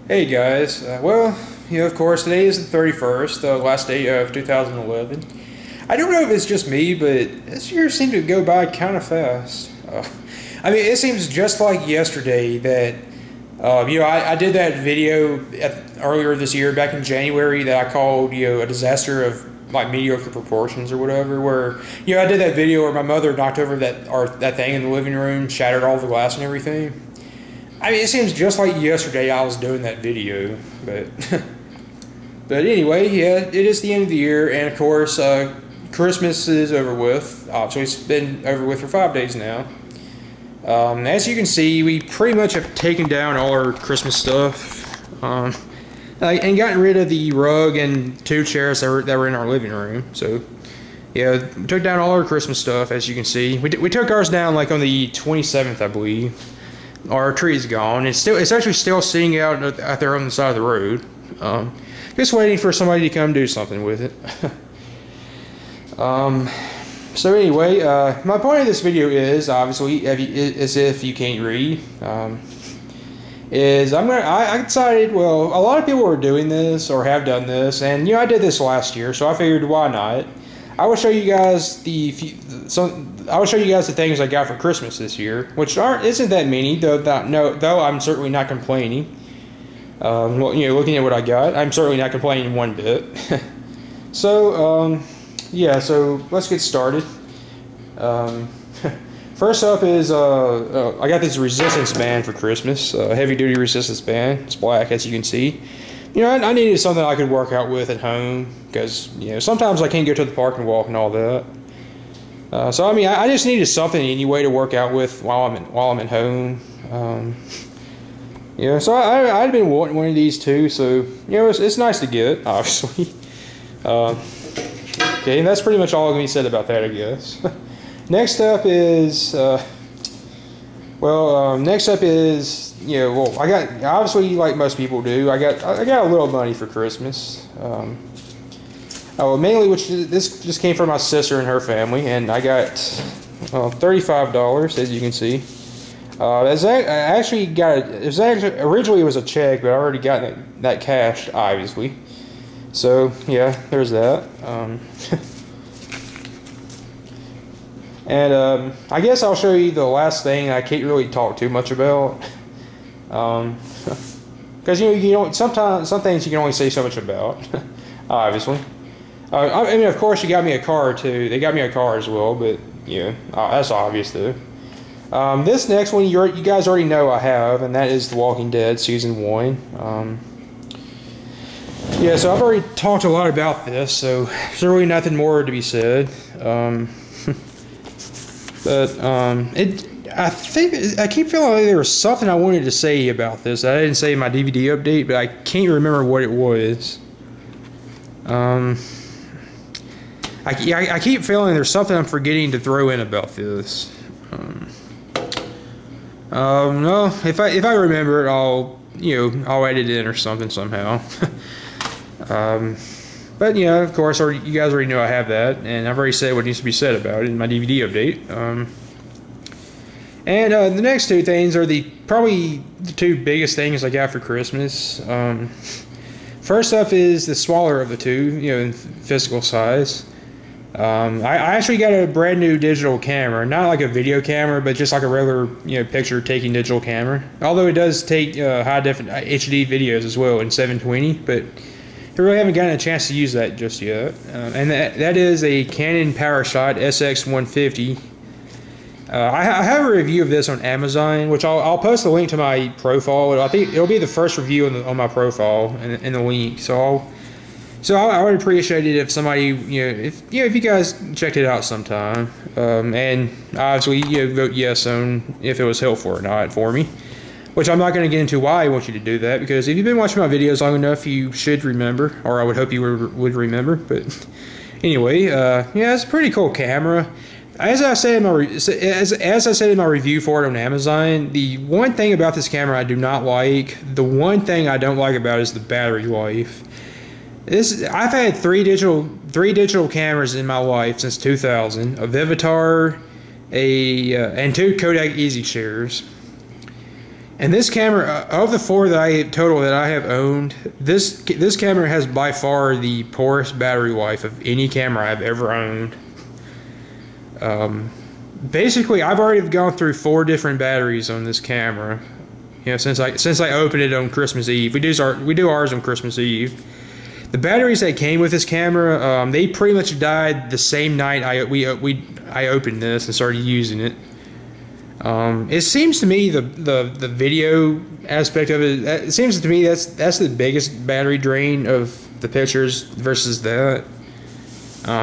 Hey guys, well, of course, today is the 31st, the last day of 2011. I don't know if it's just me, but this year seemed to go by kind of fast. I mean, it seems just like yesterday that, I did that video earlier this year, back in January, that I called, a disaster of like mediocre proportions or whatever, where, I did that video where my mother knocked over that thing in the living room, shattered all the glass and everything. I mean, it seems just like yesterday I was doing that video, but but anyway, yeah, it is the end of the year, and of course, Christmas is over with. So it's been over with for 5 days now. As you can see, we pretty much have taken down all our Christmas stuff, and gotten rid of the rug and 2 chairs that were in our living room. So yeah, we took down all our Christmas stuff, as you can see. We took ours down like on the 27th, I believe. Our tree is gone. It's actually still sitting out there on the side of the road. Just waiting for somebody to come do something with it. So anyway, my point of this video is, obviously, as if you can't read, I decided, well, a lot of people are doing this or have done this, and I did this last year, so I figured why not. I will show you guys the things I got for Christmas this year, which isn't that many, though I'm certainly not complaining. Looking at what I got, I'm certainly not complaining one bit. So, yeah, so let's get started. First up is, I got this resistance band for Christmas, heavy duty resistance band. It's black, as you can see. I needed something I could work out with at home, because, sometimes I can't go to the park and walk and all that. So, I mean, I just needed something anyway to work out with while I'm at home. So I'd been wanting one of these too, so, it's nice to get, obviously. Okay, and that's pretty much all going to be said about that, I guess. Next up is, I got, obviously, like most people do, I got a little money for Christmas. Mainly, this just came from my sister and her family, and I got $35, as you can see. Originally it was a check, but I already got that cashed, obviously. So yeah, there's that. And I guess I'll show you the last thing I can't really talk too much about. Because you don't, sometimes some things you can only say so much about, obviously. I mean, of course, you got me a car too. They got me a car as well, but that's obvious though. This next one you guys already know I have, and that is The Walking Dead Season 1. Yeah, so I've already talked a lot about this, so there's really nothing more to be said. I keep feeling like there was something I wanted to say about this. I didn't say in my DVD update, but I can't remember what it was. I keep feeling there's something I'm forgetting to throw in about this. No, if I remember it, I'll edit it in or something somehow. But of course, you guys already know I have that, and I've already said what needs to be said about it in my DVD update. And the next 2 things are probably the 2 biggest things I got for Christmas. First up is the smaller of the 2, in physical size. I actually got a brand new digital camera, not like a video camera, but just like a regular, picture taking digital camera. Although it does take high definition HD videos as well in 720, but I really haven't gotten a chance to use that just yet. And that is a Canon PowerShot SX150. I have a review of this on Amazon, which I'll post the link to my profile. I think it'll be the first review on my profile in the link. So I would appreciate it if somebody, if you guys checked it out sometime, and obviously vote yes on if it was helpful or not for me. Which I'm not going to get into why I want you to do that, because if you've been watching my videos long enough, you should remember, or I would hope you would remember. But anyway, yeah, it's a pretty cool camera. As I said in my review for it on Amazon, the one thing about this camera I do not like, the one thing I don't like about it is the battery life. I've had three digital cameras in my life since 2000, a Vivitar, and 2 Kodak Easy Shares. And this camera, of the four that I have owned, this camera has by far the poorest battery life of any camera I've ever owned. Basically, I've already gone through 4 different batteries on this camera. You know, since I opened it on Christmas Eve. We do ours on Christmas Eve. The batteries that came with this camera, they pretty much died the same night I opened this and started using it. It seems to me the video aspect of it seems to me that's the biggest battery drain of the pictures versus that.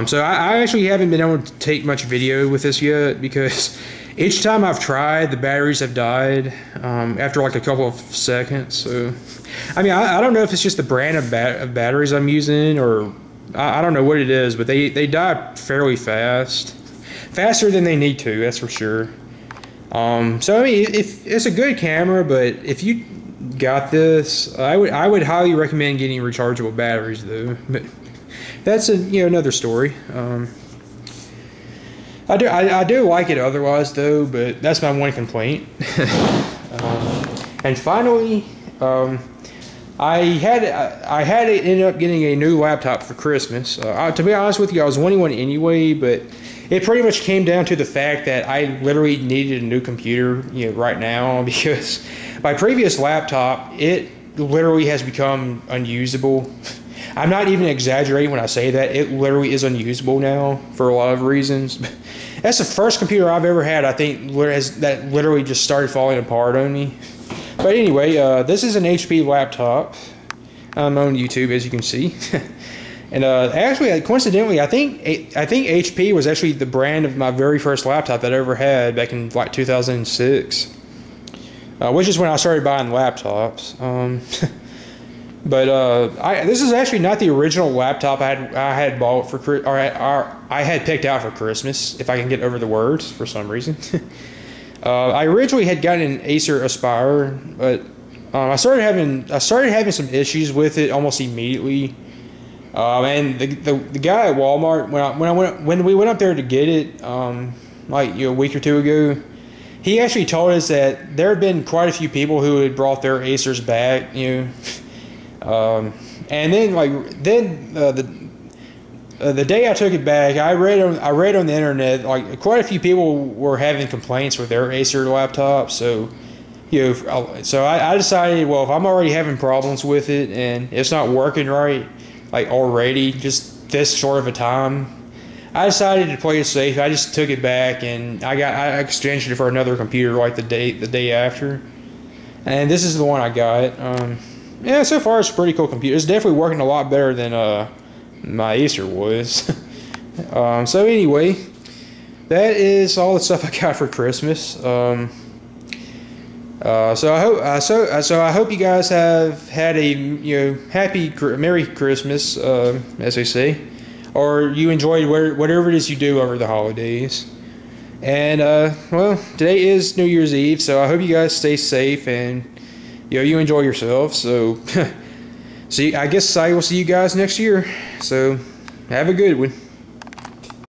So I actually haven't been able to take much video with this yet because each time I've tried, the batteries have died after like a couple of seconds. So, I mean, I don't know if it's just the brand of batteries I'm using, or I don't know what it is, but they die fairly fast, faster than they need to. That's for sure. So I mean, if it's a good camera, but if you got this, I would highly recommend getting rechargeable batteries though. But that's another story. I do like it otherwise though, but that's my one complaint. And finally, I had to end up getting a new laptop for Christmas. To be honest with you, I was wanting one anyway, but it pretty much came down to the fact that I literally needed a new computer, right now, because my previous laptop, it literally has become unusable. I'm not even exaggerating when I say that. It literally is unusable now for a lot of reasons. That's the first computer I've ever had, I think, that literally just started falling apart on me. But anyway, this is an HP laptop. I'm on YouTube, as you can see. And actually, coincidentally, I think HP was actually the brand of my very first laptop that I ever had back in like 2006, which is when I started buying laptops. But this is actually not the original laptop I had bought for I had picked out for Christmas, if I can get over the words for some reason. I originally had gotten an Acer Aspire, but I started having some issues with it almost immediately. And the guy at Walmart, when we went up there to get it, like a week or two ago, he actually told us that there had been quite a few people who had brought their Acers back, and then the day I took it back, I read on the internet like quite a few people were having complaints with their Acer laptops. So, so I decided, well, if I'm already having problems with it and it's not working right, like already, just this short of a time, I decided to play it safe. I just took it back and I exchanged it for another computer like the day after, and this is the one I got. Yeah, so far it's a pretty cool computer. It's definitely working a lot better than my Acer was. So anyway, that is all the stuff I got for Christmas. So I hope you guys have had a Merry Christmas, as they say, or you enjoyed whatever it is you do over the holidays. And well, today is New Year's Eve, so I hope you guys stay safe and you enjoy yourself. So I guess I will see you guys next year. So have a good one.